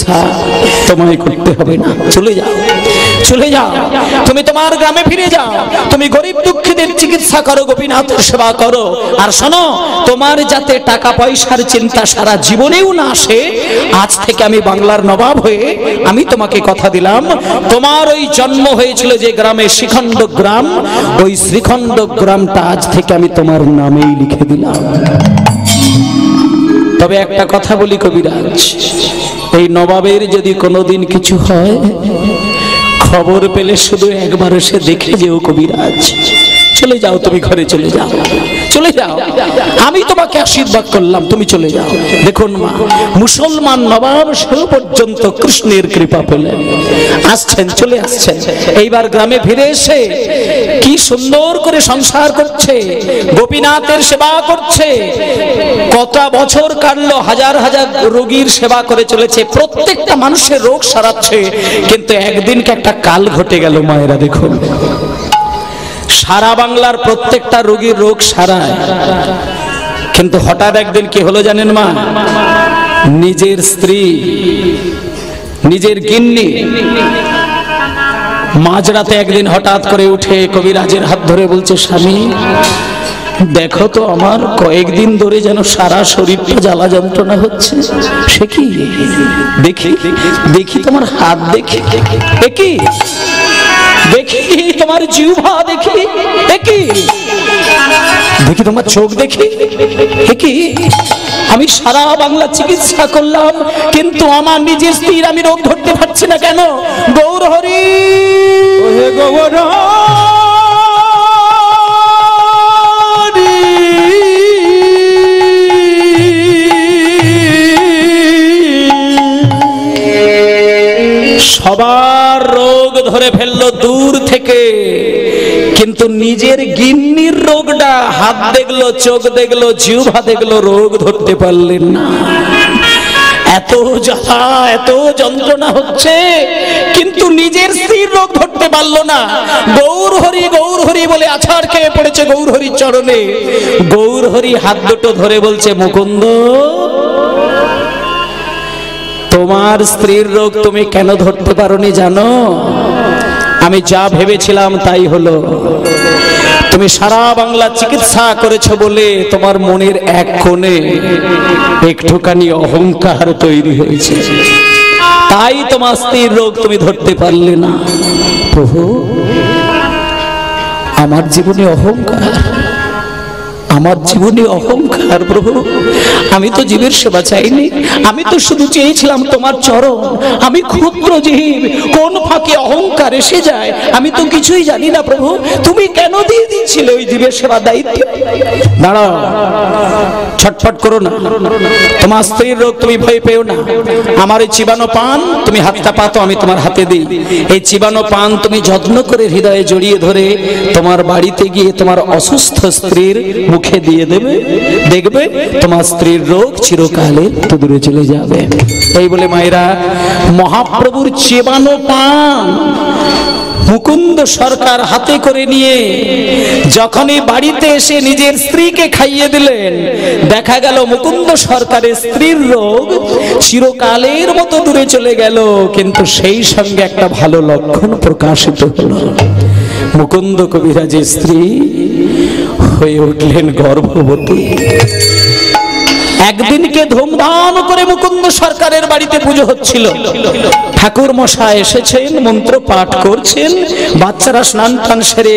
চিকিৎসা তোমায় করতে হবে না, চলে যাও, চলে যাও, তুমি তোমার গ্রামে ফিরে যাও, তুমি গরিব দুঃখীদের চিকিৎসা করো, গোপীনাথের সেবা করো। আর শোনো, তোমার যাতে টাকা পয়সার চিন্তা সারা জীবনেও না আসে, আজ থেকে আমি বাংলার নবাব হয়ে আমি তোমাকে কথা দিলাম, তোমার ওই জন্ম হয়েছিল যে গ্রামে, শ্রীখণ্ড গ্রাম, ওই শ্রীখণ্ড গ্রামটা আজ থেকে আমি তোমার নামেই লিখে দিলাম। তবে একটা কথা বলি কবিরাজ, এই নবাবের যদি কোনোদিন কিছু হয়, খবর পেলে শুধু একবার এসে দেখে যেও কবিরাজ। চলে যাও, তুমি ঘরে চলে যাও, চলে যাও, আমি তোমাকে আশীর্বাদ করলাম, তুমি চলে যাও। দেখুন মা, মুসলমান নবাব সে পর্যন্ত কৃষ্ণের কৃপা পেলেন, আসছেন, চলে আসছেন। এইবার গ্রামে ফিরে এসে কি সুন্দর করে সংসার করছে, গোপীনাথের সেবা করছে। কত বছর কাটলো, হাজার হাজার রোগীর সেবা করে চলেছে, প্রত্যেকটা মানুষের রোগ সারাচ্ছে। কিন্তু একদিনকে একটা কাল ঘটে গেল মায়েরা, দেখুন, সারা বাংলার প্রত্যেকটা রোগীর রোগ সারায়, কিন্তু হঠাৎ একদিন কি হলো জানেন মা? নিজের স্ত্রী, নিজের গিন্নি মাঝরাতে একদিন হঠাৎ করে উঠে কবিরাজের হাত ধরে বলছে, স্বামী দেখো তো, আমার কয়েকদিন ধরে যেন সারা শরীরটা জ্বালা যন্ত্রণা হচ্ছে। সে কি? দেখি দেখি তোমার হাত, দেখি দেখি দেখি তোমার জিহ্বা, দেখি দেখি দেখি তোমার চোখ, দেখি দেখি। আমি সারা বাংলা চিকিৎসা করলাম, কিন্তু আমার নিজের স্ত্রীর আমি রোগ ধরতে পারছি না কেন? গৌর হরি, ওহে গৌর সবার রোগ ধরে ফেললো দূর থেকে, কিন্তু নিজের গিন্নির রোগটা হাত দেখলো, চোখ দেখলো, জিহ্বা দেখলো, রোগ ধরতে পারলেন না। এত জ্বালা, এত যন্ত্রণা হচ্ছে, কিন্তু নিজের স্ত্রীর রোগ ধরতে পারলো না। গৌর হরি বলে আছাড় খেয়ে পড়েছে গৌর হরির চরণে। গৌর হরি হাত দুটো ধরে বলছে, মুকুন্দ, তোমার স্ত্রীর রোগ তুমি কেন ধরতে পারোনি জানো? আমি যা ভেবেছিলাম তাই হলো। তুমি সারা বাংলা চিকিৎসা করেছো বলে তোমার মনের এক কোণে একটুখানি অহংকার তৈরি হয়েছে, তাই তোমার স্ত্রীর রোগ তুমি ধরতে পারলে না। প্রভু, আমার জীবনে অহংকার, আমার জীবনে অহংকার। প্রভু, আমি তো জীবের সেবা চাইনি, আমি তো শুধু চেয়েছিলাম তোমার চরণ। আমি ক্ষুদ্র জীব, কোন ফাঁকে অহংকার এসে যায় আমি তো কিছুই জানি না। প্রভু, তুমি কেন দিয়ে দিয়েছিলে ওই জীবের সেবা দায়িত্ব? দাঁড়াও, ছটফট করো না, তোমার স্ত্রীর রোগ তুমি ভয় পেও না। আমার এই চিবানো পান, তুমি হাতটা পাতো, আমি তোমার হাতে দিই। এই চিবানো পান তুমি যত্ন করে হৃদয়ে জড়িয়ে ধরে তোমার বাড়িতে গিয়ে তোমার অসুস্থ স্ত্রীর মুখে দিয়ে দেবে, দেখবে তোমার স্ত্রীর রোগ চিরকালে দূরে চলে যাবে। এই বলে মায়েরা মহাপ্রভুর চেবানো পান মুকুন্দ সরকার হাতে করে নিয়ে যখনই বাড়িতে এসে নিজের স্ত্রীকে খাইয়ে দিলেন, দেখা গেল মুকুন্দ সরকারের স্ত্রীর রোগ চিরকালের মতো দূরে চলে গেল। কিন্তু সেই সঙ্গে একটা ভালো লক্ষণ প্রকাশিত হলো, মুকুন্দ কবিরাজের স্ত্রী হয়ে উঠলেন গর্ভবতী। একদিনকে ধুমধাম করে মুকুন্দ সরকারের বাড়িতে পুজো হচ্ছিল, ঠাকুর মশাই এসেছেন, মন্ত্র পাঠ করছেন, বাচ্চারা স্নান টান সেরে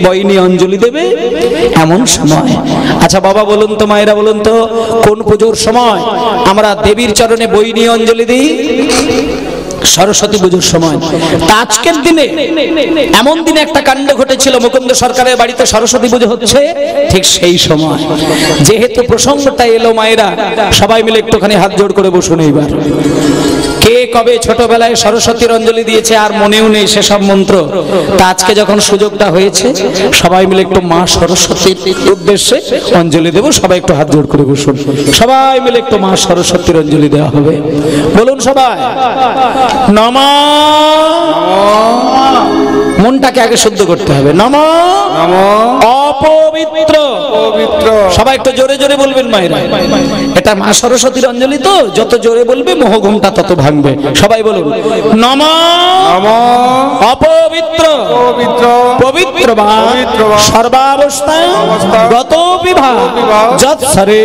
বইনি অঞ্জলি দেবে এমন সময়। আচ্ছা বাবা বলুন তো, মায়েরা বলুন তো, কোন পুজোর সময় আমরা দেবীর চরণে বইনি অঞ্জলি দিই? সরস্বতী পুজোর সময়। আজকের দিনে এমন দিনে একটা কাণ্ড ঘটেছিল, মুকুন্দ সরকারের বাড়িতে সরস্বতী পুজো হচ্ছে, ঠিক সেই সময়। যেহেতু প্রসঙ্গটা এলো মায়েরা, সবাই মিলে একটুখানি হাত জোড় করে বসুন। এইবার কে কবে ছোটবেলায় সরস্বতীর অঞ্জলি দিয়েছে আর মনেও নেই সেসব মন্ত্র? তা আজকে যখন সুযোগটা হয়েছে, সবাই মিলে একটু মা সরস্বতীর উদ্দেশ্যে অঞ্জলি দেব। সবাই একটু হাত জোড় করে বসুন, সবাই মিলে একটু মা সরস্বতীর অঞ্জলি দেওয়া হবে। বলুন সবাই, নমঃ। মনটাকে আগে শুদ্ধ করতে হবে। নমঃ। অপবিত্র পবিত্র। সবাই একটু জোরে জোরে বলবেন মায়েরা, এটা মা সরস্বতীর অঞ্জলি তো, যত জোরে বলবে মোহঘুমটা তত ভাঙবে। সবাই বলুন নমঃ অপবিত্র পবিত্র বা সর্বাবস্থায় গত বিভাগ যৎসরে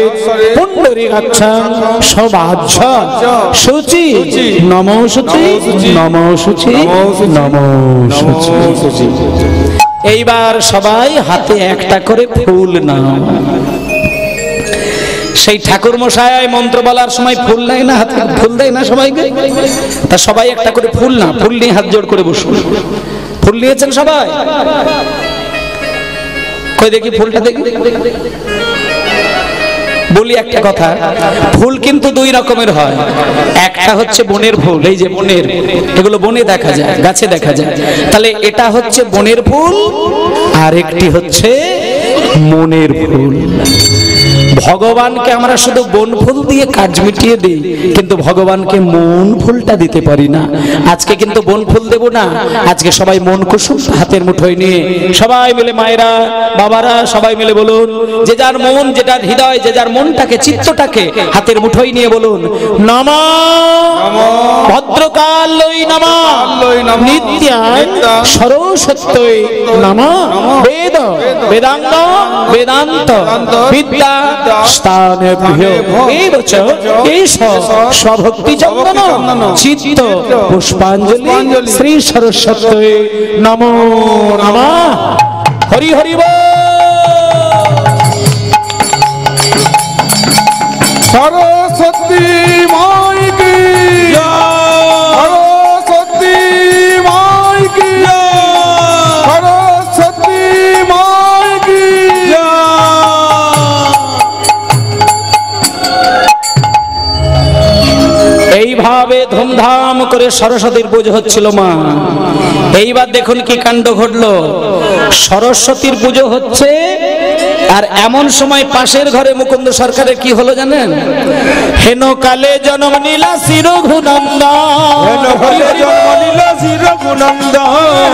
পুণ্ডরীকাক্ষং সবাহ্য শুচি নমো শুচি নমো শুচি নমো শুচি। এইবার সবাই হাতে একটা করে ফুল নাও। সেই ঠাকুর মশাই মন্ত্র বলার সময় ফুল নেয় না, হাতে ফুল দেয় না সবাইকে, তা সবাই একটা করে ফুল না, ফুল নিয়ে হাত জোড় করে বসুন। ফুল নিয়েছেন সবাই? কই দেখি ফুলটা দেখি। বলি একটা কথা, ফুল কিন্তু দুই রকমের হয়। একটা হচ্ছে বনের ফুল, এই যে বনের, এগুলো বনে দেখা যায়, গাছে দেখা যায়, তাহলে এটা হচ্ছে বনের ফুল, আর একটি হচ্ছে মনের ফুল। ভগবানকে আমরা শুধু বন ফুল দিয়ে কাজ মিটিয়ে দিই, কিন্তু ভগবানকে মন ফুলটা দিতে পারি না। আজকে কিন্তু বন ফুল দেব না, আজকে সবাই মন কুসুম হাতের মুঠোয় নিয়ে সবাই মিলে, মায়েরা বাবারা সবাই মিলে বলুন, যে যার মন, যে যার হৃদয়, যে যার মনটাকে চিত্তটাকে হাতের মুঠোয় নিয়ে বলুন নমঃ ভদ্রকাল্যৈ নমঃ নিত্যায় সরস্বত্যৈ নমঃ বেদ বেদাঙ্গ বেদান্ত বিদ্যা স্থানেভ্যো এবচ এষ স্বভক্তি চন্দন চিত্ত পুষ্পাঞ্জলি শ্রী সরস্বত্যৈ নমো নমঃ। হরি হরি বল। সরস্বতী মাই কি সরস্বতী মাই কি সরস্বতী মাই কি। এইভাবে ধুমধাম করে সরস্বতীর পুজো হচ্ছিল মা। এইবার দেখুন কি কাণ্ড ঘটলো। সরস্বতীর পুজো হচ্ছে, আর এমন সময় পাশের ঘরে মুকুন্দ সরকারের কি হলো জানেন? হেন কালে জন্ম নীলা শিরঘুনন্দন, হেন কালে জন্ম নিল শিরঘুনন্দন,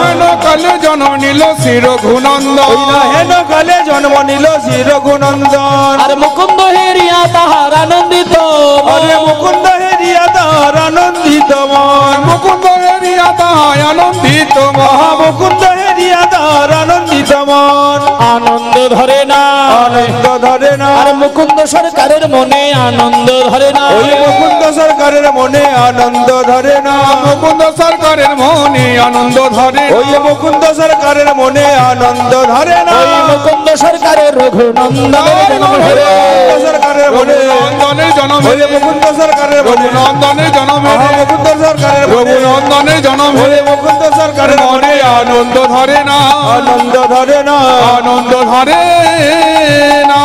হেন কালে জন্ম নিল শিরঘুনন্দন, হেন কালে জন্ম নিল শিরঘুনন্দন। আর মুকুন্দ হেরিয়া তাহার আনন্দিত, আরে মুকুন্দ হেরিয়া তাহার আনন্দিত মন, মুকুন্দ হেরিয়া তাহার আনন্দিত মহা, মুকুন্দ হেরিয়া তাহার আনন্দিত মন। আনন্দ ধরে না, আনন্দ ধরে না, আর মুকুন্দ সরকারের মনে আনন্দ ধরে না। ওই মুকুন্দ সরকারের মনে আনন্দ ধরে না, মুকুন্দ সরকারের মনে আনন্দ ধরে, ওই মুকুন্দ সরকারের মনে আনন্দ ধরে না। ওই মুকুন্দ সরকারের রঘুনন্দনের জন্ম হলে, মুকুন্দ সরকারের মনে নন্দনের জন্ম হলে, মুকুন্দ সরকারের মনে নন্দনের জন্ম হলে, মুকুন্দ সরকারের রঘুনন্দনের জন্ম হলে, মুকুন্দ সরকারের মনে আনন্দ ধরে না, আনন্দ ধরে না, আনন্দ ধরে না।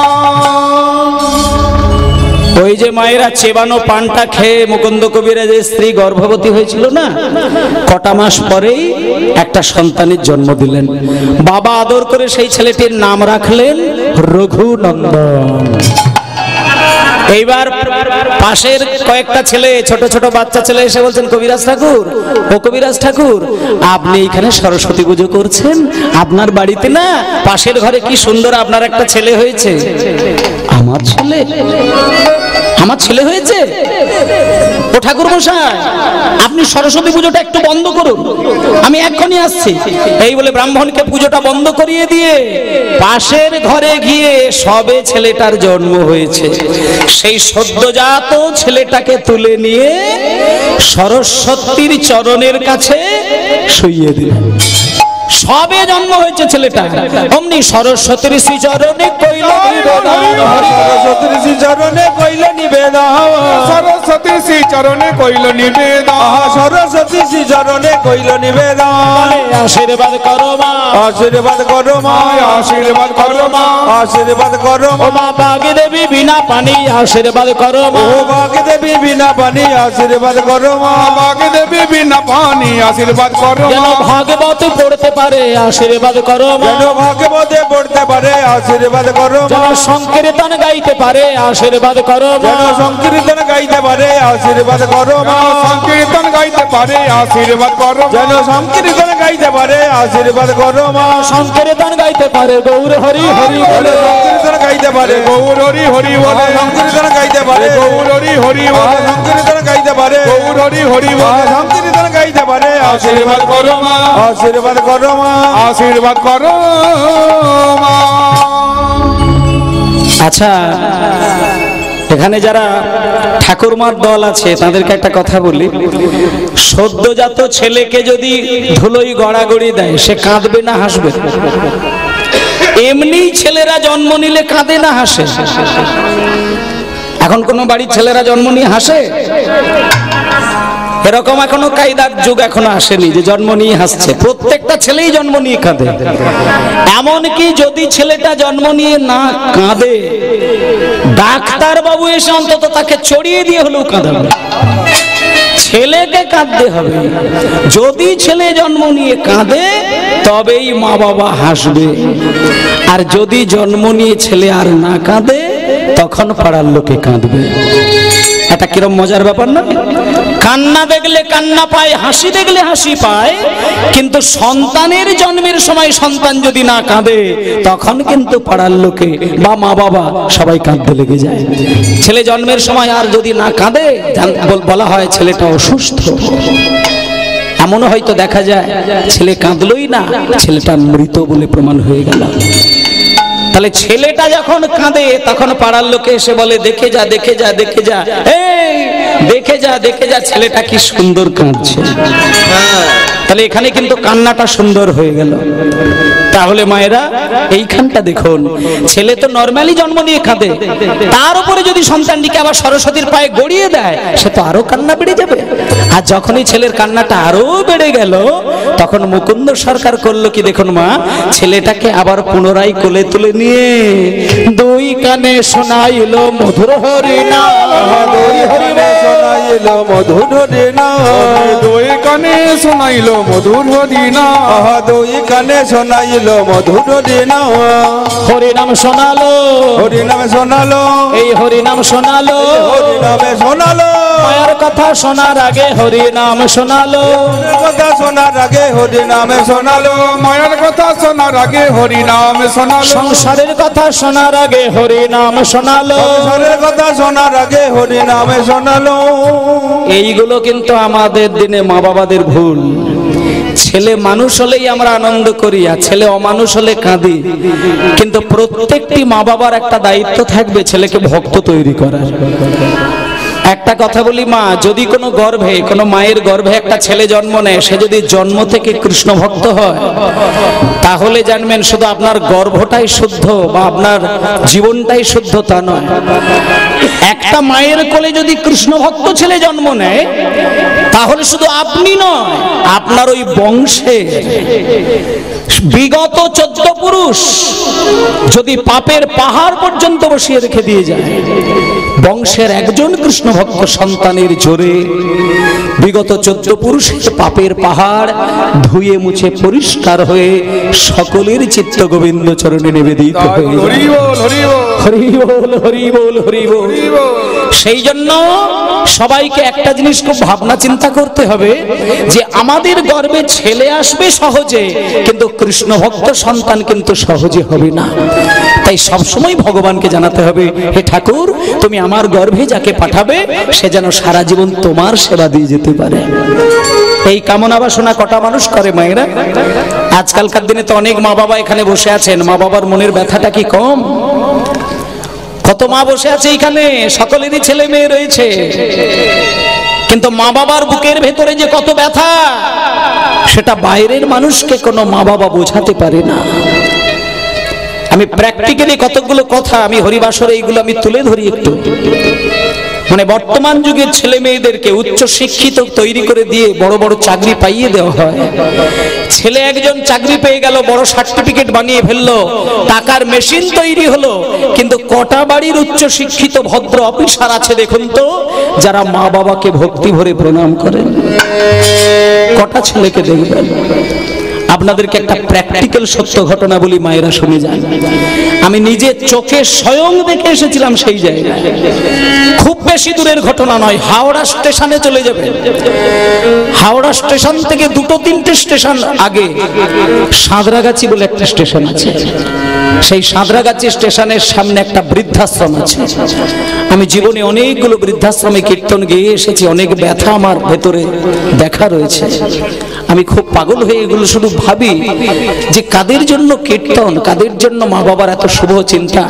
ওই যে মায়েরা চেবানো পানটা খেয়ে মুকুন্দ কবিরাজের স্ত্রী গর্ভবতী হয়েছিল না, কটা মাস পরেই একটা সন্তানের জন্ম দিলেন। বাবা আদর করে সেই ছেলেটির নাম রাখলেন রঘুনন্দন। এইবার পাশের কয়েকটা ছেলে, ছোট ছোট বাচ্চা ছেলে এসে বলছেন, কবিরাজ ঠাকুর, ও কবিরাজ ঠাকুর, আপনি এখানে সরস্বতী পুজো করছেন, আপনার বাড়িতে না পাশের ঘরে কি সুন্দর আপনার একটা ছেলে হয়েছে। আমার ছেলে? আমার ছেলে হয়েছে? ও ঠাকুর মশাই, আপনি সরস্বতী পুজোটা একটু বন্ধ করুন, আমি এক্ষুনি আসছি। এই বলে ব্রাহ্মণকে পুজোটা বন্ধ করিয়ে দিয়ে পাশের ঘরে গিয়ে সবে ছেলেটার জন্ম হয়েছে সেই সদ্যজাত ছেলেটাকে তুলে নিয়ে সরস্বতীর চরণের কাছে শুইয়ে দিলেন। সবে জন্ম হয়েছে ছেলেটা, অমনি সরস্বতীর শ্রীচরণে কইল নিবেদন, সরস্বতীর শ্রীচরণে কইল নিবেদন, সরস্বতীর শ্রীচরণে কইল নিবেদন, সরস্বতী শ্রীচরণে কইল নিবেদন। আশীর্বাদ করো মা, আশীর্বাদ করো মা, আশীর্বাদ করো মা, আশীর্বাদ করো ও মা। মা বাগদেবী বিনা পানি আশীর্বাদ করো মা, ও বাগদেবী বিনা পানি আশীর্বাদ করো মা, বাগদেবী বিনা পানি আশীর্বাদ করো যেন মা। ভাগবত পড়তে পারে আশীর্বাদ করো মা, যেন ভাগবতে পড়তে পারে আশীর্বাদ করো মা, যেন সংকীর্তন গাইতে পারে আশীর্বাদ করো মা, যেন সংকীর্তন গাইতে পারে আশীর্বাদ করো মা, সংকীর্তন গাইতে পারে আশীর্বাদ করো, যেন সংকীর্তন গাইতে পারে আশীর্বাদ করো মা, সংকীর্তন গাইতে পারে গৌর হরি হরি বলে, সংকীর্তন গাইতে পারে গৌর হরি হরি বলে সংকীর্তন গাইতে পারে গৌর হরি হরি বলে সংকীর্তন গাইতে পারে গৌর হরি হরি বলে সংকীর্তন গাইতে পারে আশীর্বাদ করো মা আশীর্বাদ করো মা আশীর্বাদ করো মা। আচ্ছা, এখানে যারা ঠাকুরমার দল আছে তাদেরকে একটা কথা বলি, সদ্যজাত ছেলেকে যদি ধুলোই গড়াগড়ি দেয় সে কাঁদবে না হাসবে? এমনি ছেলেরা জন্ম নিলে কাঁদে না হাসে? এখন কোন বাড়ির ছেলেরা জন্ম নিয়ে হাসে? এরকম এখনো কায়দার যুগ এখনো আসেনি যে জন্ম নিয়ে হাসছে। প্রত্যেকটা ছেলেই জন্ম নিয়ে কাঁদে। এমনকি যদি ছেলেটা জন্ম নিয়ে না কাঁদে, ডাক্তার বাবু এসে অন্তত তাকে চড়িয়ে দিয়ে হলেও কাঁদাবে। ছেলেকে কাঁদতে হবে। যদি ছেলে জন্ম নিয়ে কাঁদে তবেই মা বাবা হাসবে, আর যদি জন্ম নিয়ে ছেলে আর না কাঁদে তখন পাড়ার লোকে কাঁদবে। এটা কিরম মজার ব্যাপার না? কান্না দেখলে কান্না পায়, হাসি দেখলে হাসি পায়, কিন্তু সন্তানের জন্মের সময় সন্তান যদি না কাঁদে তখন কিন্তু পাড়ার লোকে বা মা বাবা সবাই কাঁদতে লেগে যায়। ছেলে জন্মের সময় আর যদি না কাঁদে বলা হয় ছেলেটা অসুস্থ। এমনও হয়তো দেখা যায় ছেলে কাঁদলই না, ছেলেটা মৃত বলে প্রমাণ হয়ে গেল। তাহলে ছেলেটা যখন কাঁদে তখন পাড়ার লোকে এসে বলে দেখে যা দেখে যা দেখে যা, এই দেখে যা দেখে যা ছেলেটা কি সুন্দর কাঁদছে। তাহলে এখানে কিন্তু কান্নাটা সুন্দর হয়ে গেল। তাহলে মায়েরা এইখানটা দেখুন, ছেলে তো নরমালি জন্ম নিয়ে কাঁদে, তার উপরে যদি সন্তানটিকে আবার সরস্বতীর পায়ে গড়িয়ে দেয় সে তো আরো কান্না বেড়ে যাবে। আর যখনই ছেলের কান্নাটা আরো বেড়ে গেল তখন মুকুন্দ সরকার করলো কি দেখুন মা, ছেলেটাকে আবার পুনরায় কোলে তুলে নিয়ে দুই কানে শোনাইল মধুর হরিনাম, দুই হরিনাম শোনাইল মধুর হরিনাম, দুই কানে শোনাইল মধুর হরিনাম, দুই কানে শোনাইল মধুর হরিনাম, হরিনাম শোনালো, হরিনাম শোনালো, এই হরিনাম শোনালো, হরিনামে শোনালো, মায়ের কথা শোনার আগে হরিনাম শোনালো, কথা শোনার আগে হরিনামে শোনালো, মায়ের কথা শোনার আগে হরিনাম শোনালো, সংসারের কথা শোনার আগে হরিনাম শোনালো, সংসারের কথা শোনার আগে হরিনামে শোনালো। এইগুলো কিন্তু আমাদের দিনে মা বাবাদের ভুল। ছেলে মানুষ হলেই আমরা আনন্দ করি আর ছেলে অমানুষ হলে কাঁদি। কিন্তু প্রত্যেকটি মা বাবার একটা দায়িত্ব থাকবে ছেলেকে ভক্ত তৈরি করার। একটা কথা বলি মা, যদি কোনো গর্ভে, কোনো মায়ের গর্ভে একটা ছেলে জন্ম নেয়, সে যদি জন্ম থেকে কৃষ্ণ ভক্ত হয় তাহলে জানবেন শুধু আপনার গর্ভটাই শুদ্ধ বা আপনার জীবনটাই শুদ্ধ তা নয়। একটা মায়ের কোলে যদি কৃষ্ণ ভক্ত ছেলে জন্ম নেয় তাহলে শুধু আপনি নয়, আপনার ওই বংশে বিগত 14 পুরুষ যদি পাপের পাহাড় পর্যন্ত বসিয়ে রেখে দিয়ে যায়, বংশের একজন কৃষ্ণ ভক্ত সন্তানের জোরে বিগত 14 পুরুষের পাপের পাহাড় ধুয়ে মুছে পরিষ্কার হয়ে সকলের চিত্ত গোবিন্দ চরণে নিবেদিত হয়ে যায়। হরি বল হরি বল হরি বল হরি বল হরি বল। সেই জন্য সবাইকে একটা জিনিস খুব ভাবনা চিন্তা করতে হবে যে আমাদের গর্ভে ছেলে আসবে সহজে, কিন্তু কৃষ্ণ ভক্ত সন্তান কিন্তু সহজে হবে না। তাই সবসময় ভগবানকে জানাতে হবে, হে ঠাকুর তুমি আমার গর্ভে যাকে পাঠাবে সে যেন সারা জীবন তোমার সেবা দিয়ে যেতে পারে। এই কামনা বাসনা কটা মানুষ করে মায়েরা? আজকালকার দিনে তো অনেক মা বাবা এখানে বসে আছেন, মা বাবার মনের ব্যথাটা কি কম? কত মা বসে আছে এখানে, সকলেরই ছেলে মেয়ে রয়েছে, কিন্তু মা বাবার বুকের ভেতরে যে কত ব্যথা সেটা বাইরের মানুষকে কোনো মা বাবা বোঝাতে পারে না। আমি প্র্যাকটিক্যালি কতগুলো কথা আমি হরিবাসরে এইগুলো আমি তুলে ধরি একটু। মানে বর্তমান যুগের ছেলে মেয়েদেরকে উচ্চ শিক্ষিত তৈরি করে দিয়ে বড় বড় চাকরি পাইয়ে দেওয়া হয়। ছেলে একজন চাকরি পেয়ে গেল, বড় সার্টিফিকেট বানিয়ে ফেললো, টাকার মেশিন তৈরি হলো, কিন্তু কটা বাড়ির উচ্চ শিক্ষিত ভদ্র অফিসার আছে দেখুন তো যারা মা বাবাকে ভক্তি ভরে প্রণাম করেন? কটা ছেলেকে দেখবেন? আপনাদেরকে একটা প্র্যাকটিক্যাল সত্য ঘটনা বলি, মায়েরা শুনে যান। আমি নিজে চোখে স্বয়ং দেখে এসেছিলাম সেই জায়গায়। খুব বেশি দূরের ঘটনা নয়, হাওড়া স্টেশনে চলে যাবে। হাওড়া স্টেশন থেকে 2-3টে স্টেশন আগে সাঁতরাগাছি বলে একটা স্টেশন আছে। সেই সাঁতরাগাছি স্টেশনের সামনে একটা বৃদ্ধাশ্রম আছে। আমি জীবনে অনেকগুলো বৃদ্ধাশ্রমে কীর্তন গেয়ে এসেছি, অনেক ব্যথা আমার ভেতরে দেখা রয়েছে। আমি খুব পাগল হয়ে এগুলো শুধু ভাবি যে কাদের জন্য কীর্তন, কাদের জন্য মা বাবার এত শুভ চিন্তা।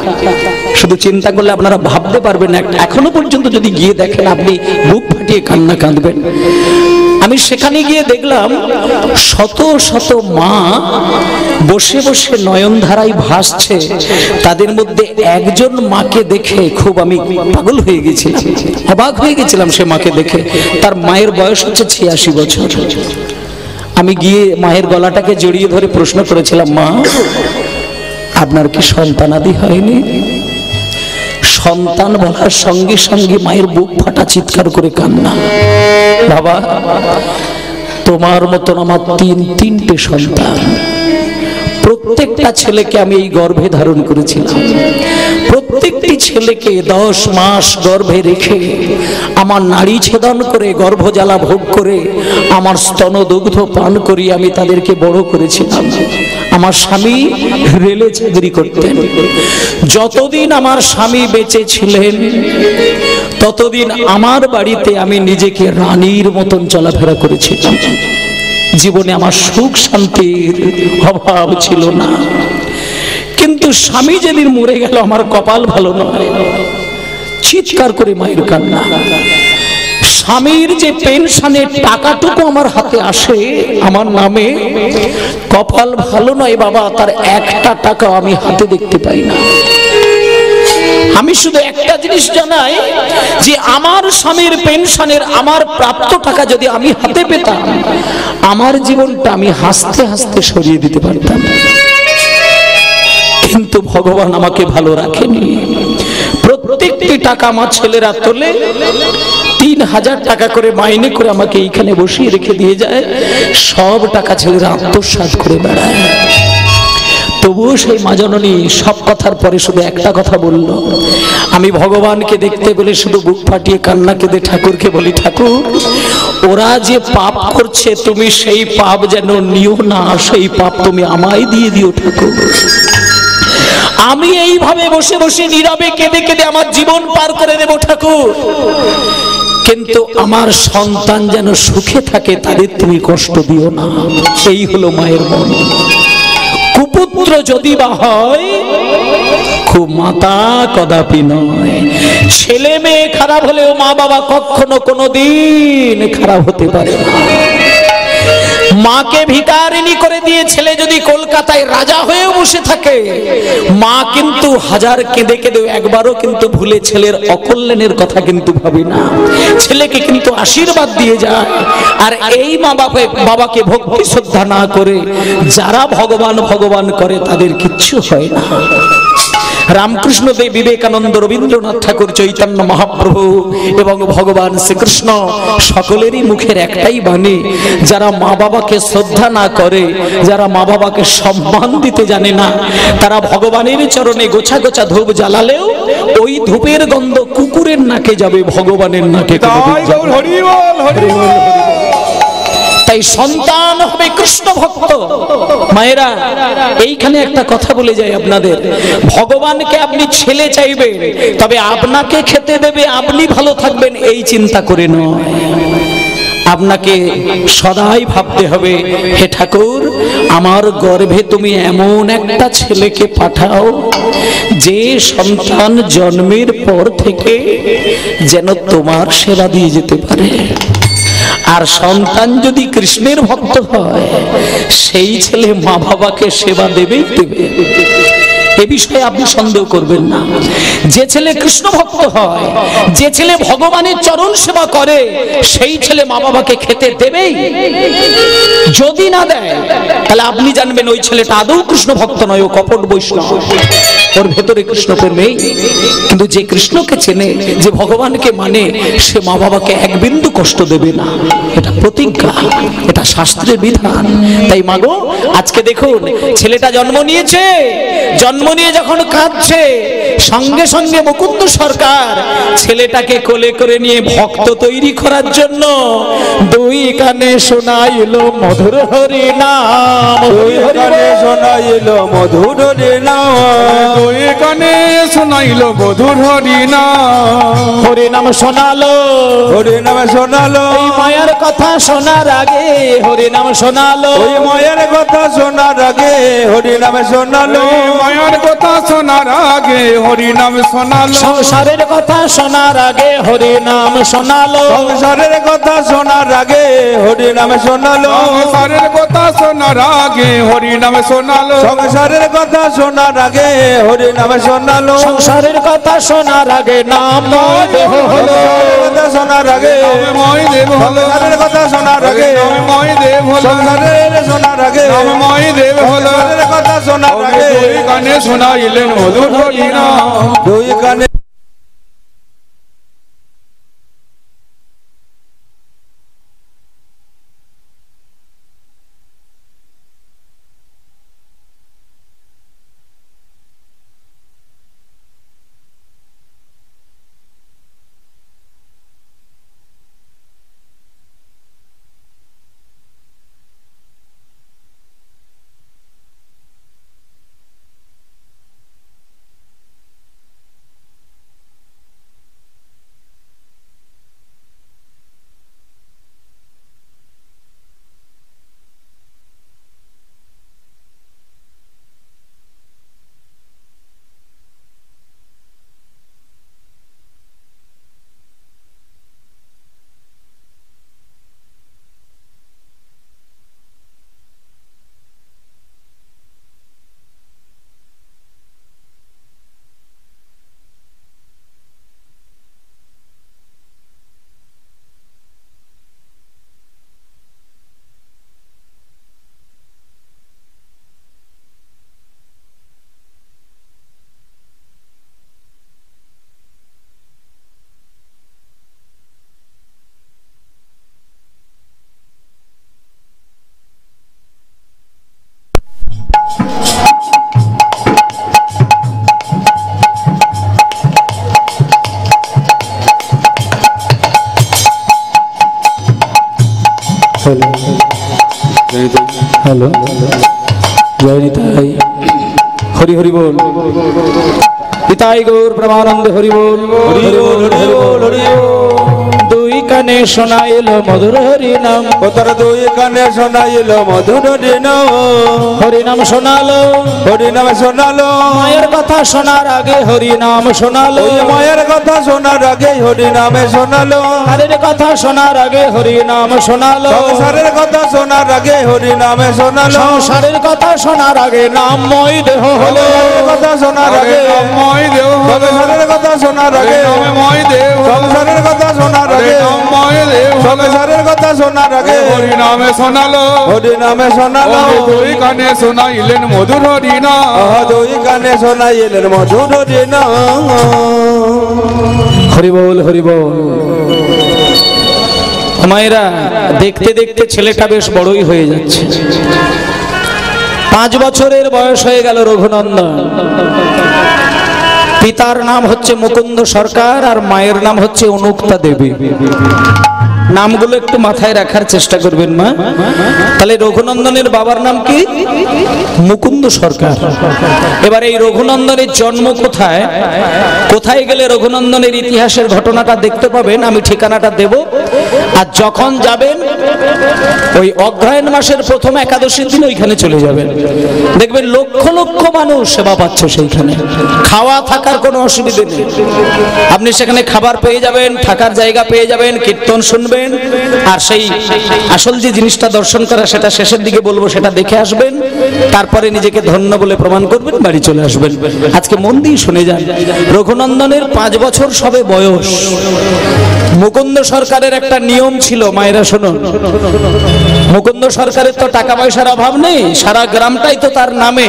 শুধু চিন্তা করলে আপনারা ভাবতে পারবেন না, এখনো পর্যন্ত যদি গিয়ে দেখেন আপনি বুক ফাটিয়ে কান্না কাঁদবেন। আমি সেখানে গিয়ে দেখলাম শত শত মা বসে বসে নয়নধারায় ভাসছে। তাদের মধ্যে একজন মাকে দেখে খুব আমি পাগল হয়ে গেছিলাম, অবাক হয়ে গেছিলাম সে মাকে দেখে। তার মায়ের বয়স হচ্ছে 86 বছর। আমি গিয়ে মায়ের গলাটাকে জড়িয়ে ধরে প্রশ্ন করেছিলাম, মা আপনার কি সন্তানাদি হয়নি? সন্তান বলার সঙ্গে সঙ্গে মায়ের বুক ফাটা চিৎকার করে কান্না। বাবা, তোমার মতন আমার তিনটে সন্তান, প্রত্যেকটা ছেলেকে আমি এই গর্ভে ধারণ করেছিলাম। প্রত্যেকটি ছেলেকে 10 মাস গর্ভে রেখে আমার নাড়ি ছেদন করে গর্ভজ্বালা ভোগ করে আমার স্তনদুগ্ধ পান করিয়ে আমি তাদেরকে বড় করেছিলাম। আমার স্বামী রেলে চাকরি করতেন। যতদিন আমার স্বামী বেঁচে ছিলেন ততদিন আমার বাড়িতে আমি নিজেকে রানীর মতন চলাফেরা করেছিলাম। জীবনে আমার সুখ শান্তির অভাব ছিল না। কিন্তু স্বামী যেদিন মরে গেল আমার কপাল ভালো নয়। চিৎকার করে মায়ের কান্না। স্বামীর যে পেনশনের টাকাটুকু আমার হাতে আসে আমার নামে, কপাল ভালো নয় বাবা, তার একটা টাকা আমি হাতে দেখতে পাই না। আমি শুধু একটা জিনিস জানাই যে আমার স্বামীর পেনশনের আমার প্রাপ্ত টাকা যদি আমি হাতে পেতাম, আমার জীবনটা আমি হাসতে হাসতে সরিয়ে দিতে পারতাম। কিন্তু ভগবান আমাকে ভালো রাখেনি। প্রত্যেকটি টাকা আমার ছেলেরা তোলে, 3000 টাকা করে মাইনে করে আমাকে এইখানে বসিয়ে রেখে দিয়ে যায়। সব টাকা ছেলেরা আত্মসাৎ করে বেড়ায়। তবুও সেই মা জননী সব কথার পরে শুধু একটা কথা বলল। আমি ভগবানকে দেখতে বলে শুধু বুক ফাটিয়ে কান্না কেঁদে ঠাকুরকে বলি, ঠাকুর ওরা যে পাপ করছে তুমি সেই পাপ যেন নিও না, সেই পাপ তুমি আমায় দিয়ে দিও ঠাকুর। আমি এইভাবে বসে বসে নীরবে কেঁদে কেঁদে আমার জীবন পার করে দেব ঠাকুর, কিন্তু আমার সন্তান যেন সুখে থাকে, তাদের তুমি কষ্ট দিও না। এই হলো মায়ের মন। কুপুত্র যদি বা হয় খুব মাতা কদাপি নয়। ছেলে মেয়ে খারাপ হলেও মা বাবা কখনো কোনোদিন খারাপ হতে পারে না। মাকে ভিখারিনী করে দিয়ে ছেলে যদি কলকাতায় রাজা হয়ে বসে থাকে, মা কিন্তু হাজার কেঁদে কেঁদে একবারও কিন্তু ভুলে ছেলের অকল্যাণের কথা কিন্তু ভাবি না, ছেলেকে কিন্তু আশীর্বাদ দিয়ে যায়। আর এই মা বাবাকে ভক্তি শ্রদ্ধা না করে যারা ভগবান ভগবান করে তাদের কিচ্ছু হয় না। রামকৃষ্ণ দেব, বিবেকানন্দ, রবীন্দ্রনাথ ঠাকুর, চৈতন্য মহাপ্রভু এবং ভগবান শ্রীকৃষ্ণ সকলেরই মুখের একটাই বাণী, যারা মা বাবাকে শ্রদ্ধা না করে, যারা মা বাবাকে সম্মান দিতে জানে না, তারা ভগবানের চরণে গোছা গোছা ধূপ জ্বালালেও ওই ধূপের গন্ধ কুকুরের নাকে যাবে, ভগবানের নাকে তাই সন্তান হবে কৃষ্ণ ভক্ত। মায়েরা, এইখানে একটা কথা বলে যাই আপনাদের, ভগবানকে আপনি ছেলে চাইবেন, তবে আপনাকে খেতে দেবে, আপনি ভালো থাকবেন এই চিন্তা করে নয়। আপনাকে সদাই ভাবতে হবে, হে ঠাকুর আমার গর্ভে তুমি এমন একটা ছেলেকে পাঠাও যে সন্তান জন্মের পর থেকে যেন তোমার সেবা দিয়ে যেতে পারে। আর সন্তান যদি কৃষ্ণের ভক্ত হয়, সেই ছেলে মা বাবাকে সেবা দেবেই দেবে, এ বিষয়ে আপনি সন্দেহ করবেন না। যে ছেলে কৃষ্ণ ভক্ত হয়, যে ছেলে ভগবানের চরণ সেবা করে, সেই ছেলে মা বাবাকে খেতে দেবেই। যদি না দেয় তাহলে আপনি জানবেন ওই ছেলেটা আদৌ কৃষ্ণ ভক্ত নয়, ও কপট বৈষ্ণব, ওর ভেতরে কৃষ্ণ প্রেম নেই। কিন্তু যে কৃষ্ণকে চেনে, যে ভগবানকে মানে, সে মা বাবাকে এক বিন্দু কষ্ট দেবে না। এটা প্রতিজ্ঞা, এটা শাস্ত্রের বিধান। তাই মাগো, আজকে দেখুন ছেলেটা জন্ম নিয়েছে, জন্ম নিয়ে যখন কাঁদছে, সঙ্গে সঙ্গে মুকুন্দ সরকার ছেলেটাকে কোলে করে নিয়ে ভক্ত তৈরি করার জন্য দুই কানে শোনাইল মধুর হরি নাম। দুই কানে শোনাইল মধুর নাম, দুই কানে শোনাইল মধুর হরি নাম। হরি নাম শোনালো, হরি নামে শোনালো, এই মায়ার কথা শোনার আগে হরি নাম শোনালো। ওই মায়ের কথা শোনার আগে হরি নামে শোনালো, মায়ার কথা শোনার আগে হরি নাম শোনালো। সংসারের কথা শোনার আগে হরি নাম শোনালো। সংসারের কথা শোনার আগে হরি নামে শোনালো, সংসারের কথা শোনার আগে হরি নাম শোনালো। সংসারের কথা শোনার আগে হরি নামে শোনালো, সংসারের কথা শোনার আগে নাম ময় দেহ হলো। কথা শোনার আগে ময় দেব হলো, সংসারের কথা শোনার আগে ময় দেব হলো, সংসারের শোনার আগে ময় দেব হলো। সংসারের কথা শোনার আগে দুই কানে শোনাইলেন মধুর হরি নাম। দুই কানে হ্যালো, জয় নিতাই, হরি হরি বল। নিতাই গৌর প্রেমানন্দ হরি বল, হরি বল, হরি বল, হরি বল। দুই কানে শোনাইল মধুর হরি নাম, তোর দুই কানে শোনাইল মধুর নাম, হরি নাম শোনালো। হরি নামে শোনালো, মায়ের কথা শোনার আগে হরি নাম শোনালো। ওই মায়ের কথা শোনার আগে হরি নামে শোনালো, তাদের কথা শোনার আগে হরি নাম শোনালো। সংসারের কথা শোনার আগে হরি নামে শোনালো, সংসারের কথা শোনার আগে নামময় দেহ হলো। কথা শোনার আগে ময় দেব হলো, সংসারের কথা শোনার আগে ময় দেব হলো, সংসারের কথা শোনার আগে ময় দেব হলো। সংসারের কথা শোনার আগে হরি নামে শোনালো, হরি নামে শোনালো, দুই কানে শোনাইলেন মধুর হরি নাম। দুই কানে শোনাইলেন মধুর নাম। হরি বল, হরি বল। মায়েরা, দেখতে দেখতে ছেলেটা বেশ বড়ই হয়ে যাচ্ছে। 5 বছরের বয়স হয়ে গেল রঘুনন্দন। পিতার নাম হচ্ছে মুকুন্দ সরকার আর মায়ের নাম হচ্ছে অনুক্তা দেবী। নামগুলো একটু মাথায় রাখার চেষ্টা করবেন মা। তাহলে রঘুনন্দনের বাবার নাম কি? মুকুন্দ সরকার। এবার এই রঘুনন্দনের জন্ম কোথায়, কোথায় গেলে রঘুনন্দনের ইতিহাসের ঘটনাটা দেখতে পাবেন, আমি ঠিকানাটা দেব। আর যখন যাবেন ওই অগ্রহায়ণ মাসের প্রথম একাদশীর দিন ওইখানে চলে যাবেন, দেখবেন লক্ষ লক্ষ মানুষ সেবা পাচ্ছে সেইখানে। খাওয়া থাকার কোনো অসুবিধে নেই, আপনি সেখানে খাবার পেয়ে যাবেন, থাকার জায়গা পেয়ে যাবেন, কীর্তন শুনবেন। আর সেই আসল যে জিনিসটা দর্শন করা সেটা শেষের দিকে বলবো, সেটা দেখে আসবেন, তারপরে নিজেকে ধন্য বলে প্রমাণ করবেন, বাড়ি চলে আসবেন। আজকে মন দিয়ে শুনে যান। রঘুনন্দনের 5 বছর সবে বয়স। মুকুন্দ সরকারের একটা নিয়ম নিয়ম ছিল, মায়েরা শোনো, মুকুন্দ সরকারের তো টাকা পয়সার অভাব নেই, সারা গ্রামটাই তো তার নামে,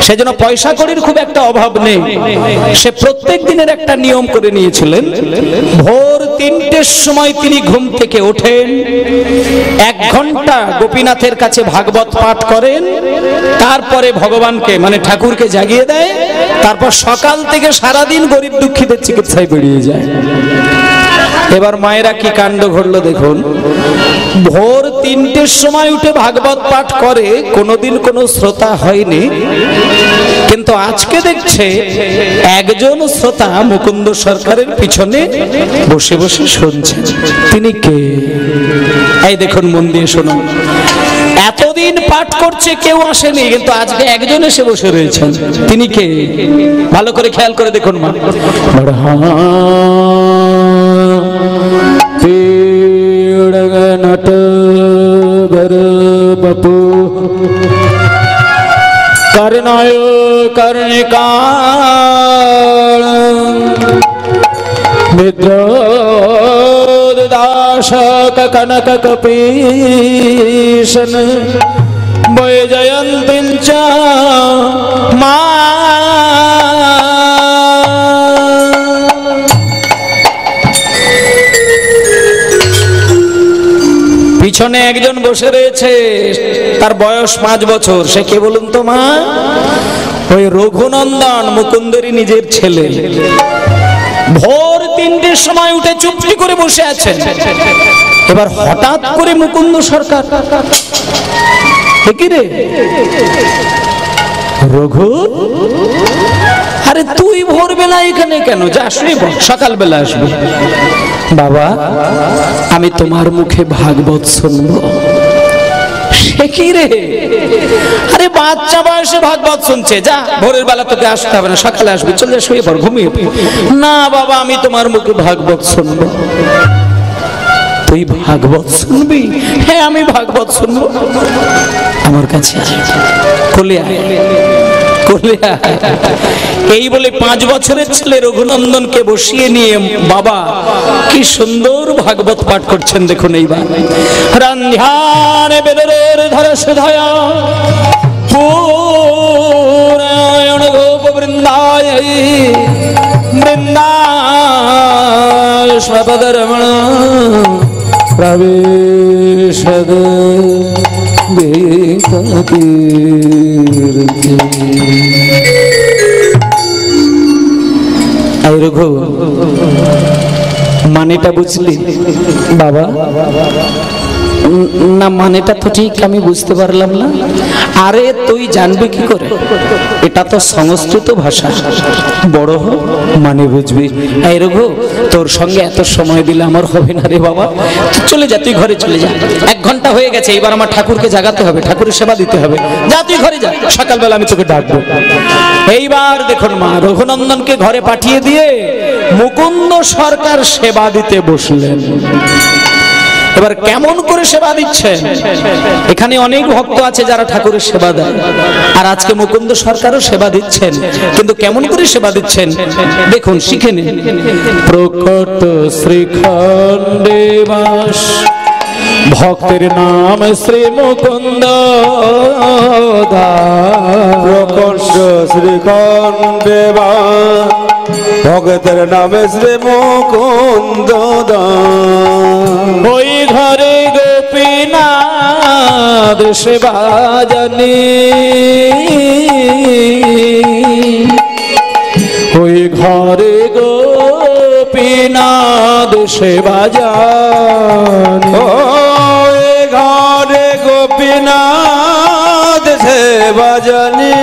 সেজন্য পয়সা কড়ির খুব একটা অভাব নেই। সে প্রত্যেক দিনের একটা নিয়ম করে নিয়েছিলেন, ভোর 3টের সময় তিনি ঘুম থেকে ওঠেন, 1 ঘন্টা গোপীনাথের কাছে ভাগবত পাঠ করেন, তারপরে ভগবানকে মানে ঠাকুরকে জাগিয়ে দেয়, তারপর সকাল থেকে সারাদিন গরিব দুঃখীদের চিকিৎসায় বেরিয়ে যায়। এবার মায়েরা কি কাণ্ড ঘটলো দেখুন, ভোর 3টের সময় উঠে ভাগবত পাঠ করে, কোনোদিন কোনো শ্রোতা হয়নি, কিন্তু আজকে দেখছে একজন শ্রোতা মুকুন্দ সরকারের পিছনে বসে বসে শুনছেন। তিনি কে? এই দেখুন, মন দিয়ে শুনুন, এতদিন পাঠ করছে কেউ আসেনি, কিন্তু আজকে একজন এসে বসে রয়েছেন। তিনি কে? ভালো করে খেয়াল করে দেখুন মা। নট বপু করণয় কর্ণিকাল বিদ্রোদাশক কনক কপীশন বৈজয়ন্তীঞ্চ মা। পিছনে একজন বসে রয়েছে, তার বয়স 5 বছর। সে কে বলুন তো মা? ওই রঘুনন্দন, মুকুন্দেরই নিজের ছেলে। ভোর 3টের সময় উঠে চুপটি করে বসে আছেন। এবার হঠাৎ করে মুকুন্দ সরকার, কি রে রঘু, আরে তুই ভোরবেলা এখানে কেন? যা আসবি, সকালবেলা আসবি। বাবা, আমি তোমার মুখে ভাগবত শুনবো। সে কি রে? আরে বাচ্চা বয়সে ভাগবত শুনছে, যা ভোরের বেলা তোকে আসতে হবে না, সকালে আসবি, চল যা, শুয়ে পড়, ঘুমিয়ে পড়। না বাবা, আমি তোমার মুখে ভাগবত শুনবো। তুই ভাগবত শুনবি? হ্যাঁ, আমি ভাগবত শুনবো। আমার কাছে কোলে আয়, কোলে আয়। এই বলে 5 বছরের ছেলে রঘুনন্দনকে বসিয়ে নিয়ে বাবা কি সুন্দর ভাগবত পাঠ করছেন দেখুন। এইবার রান্ধ্যানে বেদরের ধরে সুধয়া পুরায়ণ গোপ বৃন্দায় বৃন্দায় স্বপদরমণ প্রবেশদ বেকীর্তি। রঘু, মানেটা বুঝলি বাবা? না, মানেটা তো ঠিক আমি বুঝতে পারলাম না। আরে তুই জানবি কি করে? এটা তো সংস্কৃত ভাষা, বড় হ মানে বুঝবি। এই রঘু, তোর সঙ্গে এত সময় দিলে আমার হবে না রে বাবা। তুই চলে যা, তুই ঘরে চলে যা। 1 ঘন্টা হয়ে গেছে, এবার আমার ঠাকুরকে জাগাতে হবে, ঠাকুরের সেবা দিতে হবে। যা তুই ঘরে যা, সকালবেলা আমি তোকে ডাকবো। এইবার দেখুন মা, রঘুনন্দনকে ঘরে পাঠিয়ে দিয়ে মুকুন্দ সরকার সেবা দিতে বসলেন। এবার কেমন করে সেবা দিচ্ছেন? এখানে অনেক ভক্ত আছে যারা ঠাকুরের সেবা দেয়, আর আজকে মুকুন্দ সরকারও সেবা দিচ্ছেন, কিন্তু কেমন করে সেবা দিচ্ছেন দেখুন, শিখে নিন। প্রকট শ্রীখণ্ডে বাস ভক্তের নাম শ্রী মুকুন্দ দাস। প্রকট শ্রীখণ্ডে বাস ভক্তের নামে শ্রী মুকুন্দ দাস। ওই ঘরে গোপীনাথ সেবা জানি, ওই ঘরে গোপীনাথ সেবা জানি, ওই ঘরে গোপীনাথ সেবা জানি,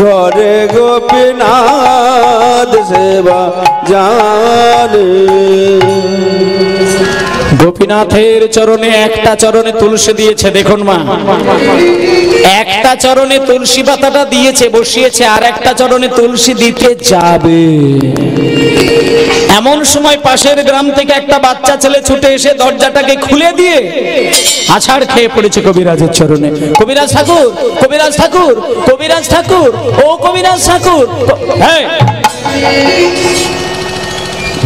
ঘরে গোপীনাথ সেবা জানি। গোপীনাথের চরণে একটা চরণে তুলসী দিয়েছে দেখুন মা, একটা চরণে তুলসী পাতাটা দিয়েছে বসিয়েছে, আর একটা চরণে তুলসী দিতে যাবে। এমন সময় পাশের গ্রাম থেকে একটা বাচ্চা ছেলে ছুটে এসে দরজাটাকে খুলে দিয়ে আছাড় খেয়ে পড়েছে কবিরাজের চরণে। কবিরাজ ঠাকুর, কবিরাজ ঠাকুর, কবিরাজ ঠাকুর, ও কবিরাজ ঠাকুর। হ্যাঁ,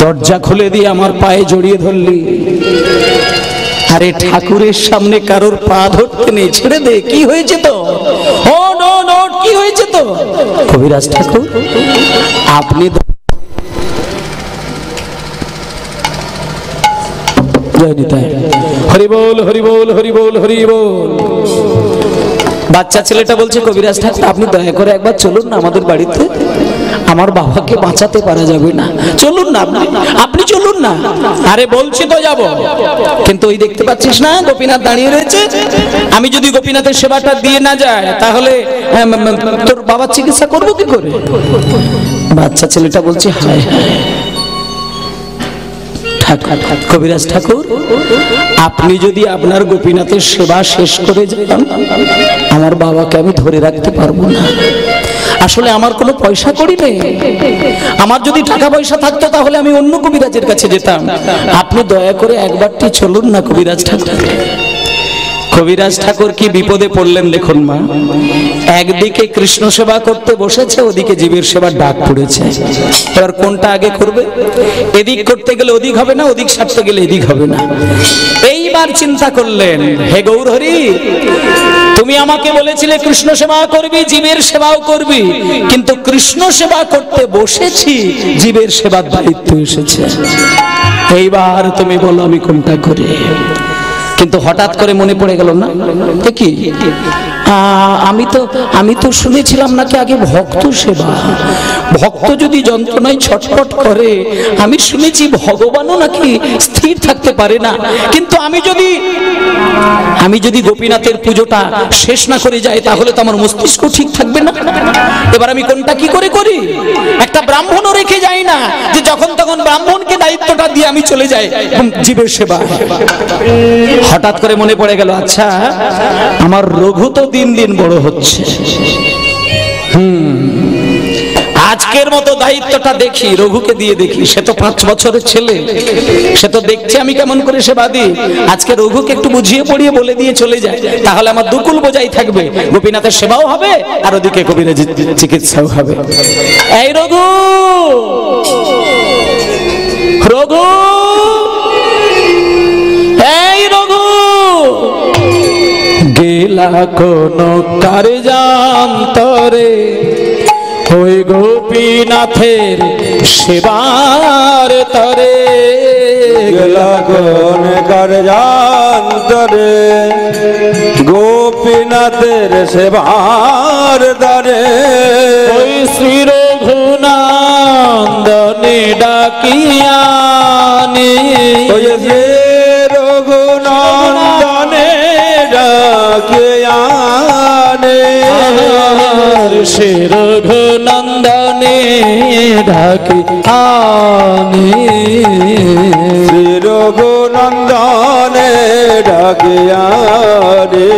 দরজা খুলে দিয়ে আমার পায়ে জড়িয়ে ধরলি। আরে ঠাকুরের সামনে কারোর পা ধরতে নেই, ছেড়ে দে। কি হয়েছে তো? ও নো নো, কি হয়েছে তো? কবিরাজ ঠাকুর, আপনি হরি বল হরি বল হরি বল হরি বল। বাচ্চা ছেলেটা বলছে, কবিরাজ ঠাকুর আপনি দয়া করে একবার চলুন না আমাদের বাড়িতে, আমার বাবাকে বাঁচাতে পারা যাবে না, চলুন না আপনি চলুন না। আরে বলছি তো যাব, কিন্তু ওই দেখতে পাচ্ছিস না গোপীনাথ দাঁড়িয়ে রয়েছে, আমি যদি গোপীনাথের সেবাটা দিয়ে না যায় তাহলে তোর বাবার চিকিৎসা করবো কি করে? বাচ্চা ছেলেটা বলছে, হায় হায় কবিরাজ ঠাকুর, আপনি যদি আপনার গোপীনাথের সেবা শেষ করে যান আমার বাবাকে আমি ধরে রাখতে পারবো না। আসলে আমার কোনো পয়সা করি নেই, আমার যদি টাকা পয়সা থাকতো তাহলে আমি অন্য কবিরাজের কাছে যেতাম। আপনি দয়া করে একবারটি চলুন না কবিরাজ ঠাকুর। কবিরাজ ঠাকুর কি বিপদে পড়লেন দেখুন মা। একদিকে কৃষ্ণ সেবা করতে বসেছে, ওদিকে জীবের সেবার ডাক পড়েছে। এবার কোনটা আগে করবে? এদিক করতে গেলে ওদিক হবে না, ওদিক সারতে গেলে এদিক হবে না। এইবার চিন্তা করলেন, হে গৌরহরি, তুমি আমাকে বলেছিলে কৃষ্ণ সেবা করবি, জীবের সেবাও করবি, কিন্তু কৃষ্ণ সেবা করতে বসেছি, জীবের সেবার দায়িত্ব এসেছে। এইবার তুমি বলো আমি কোনটা করি? কিন্তু হঠাৎ করে মনে পড়ে গেল, না কি আমি তো শুনেছিলাম নাকি আগে ভক্ত সেবা, ভক্ত যদি যন্ত্রণায় ছটফট করে, আমি শুনেছি ভগবানও নাকি স্থির থাকতে পারে না। কিন্তু আমি যদি গোপীনাথের পুজোটা শেষ না করে যাই তাহলে তো আমার মস্তিষ্ক ঠিক থাকবে না। এবার আমি কোনটা কি করে করি? একটা ব্রাহ্মণও রেখে যাই না যে যখন তখন ব্রাহ্মণকে দায়িত্বটা দিয়ে আমি চলে যাই জীবের সেবা। হঠাৎ করে মনে পড়ে গেল, আচ্ছা আমার রঘু তো দিন দিন বড় হচ্ছে, আজকের মতো দায়িত্বটা দেখি রঘুকে দিয়ে দেখি। সে তো 5 বছরের ছেলে, সে তো দেখছে আমি কেমন করে সেবা দিই। আজকে রঘুকে একটু বুঝিয়ে পড়িয়ে বলে দিয়ে চলে যায়, তাহলে আমার দুকুল বোঝাই থাকবে, গোপীনাথের সেবাও হবে আর ওদিকে কবিরাজ চিকিৎসাও হবে। এই রঘু, রঘু, এই রঘু, গেলা কোন কার্যান্তরে ওই গোপীনাথের সেবার তরে, গেলা কোন কার্যান্তরে গোপীনাথের সেবার দ্বারে, ওই শ্রী রঘুনন্দনে ডাকিয়ানি, ওই যে রঘুনন্দনে ডাকিয়ানি, শ্রী রঘুনন্দনে ডাকিয়ানি, শ্রী রঘুনন্দনে ডাকিয়ানি।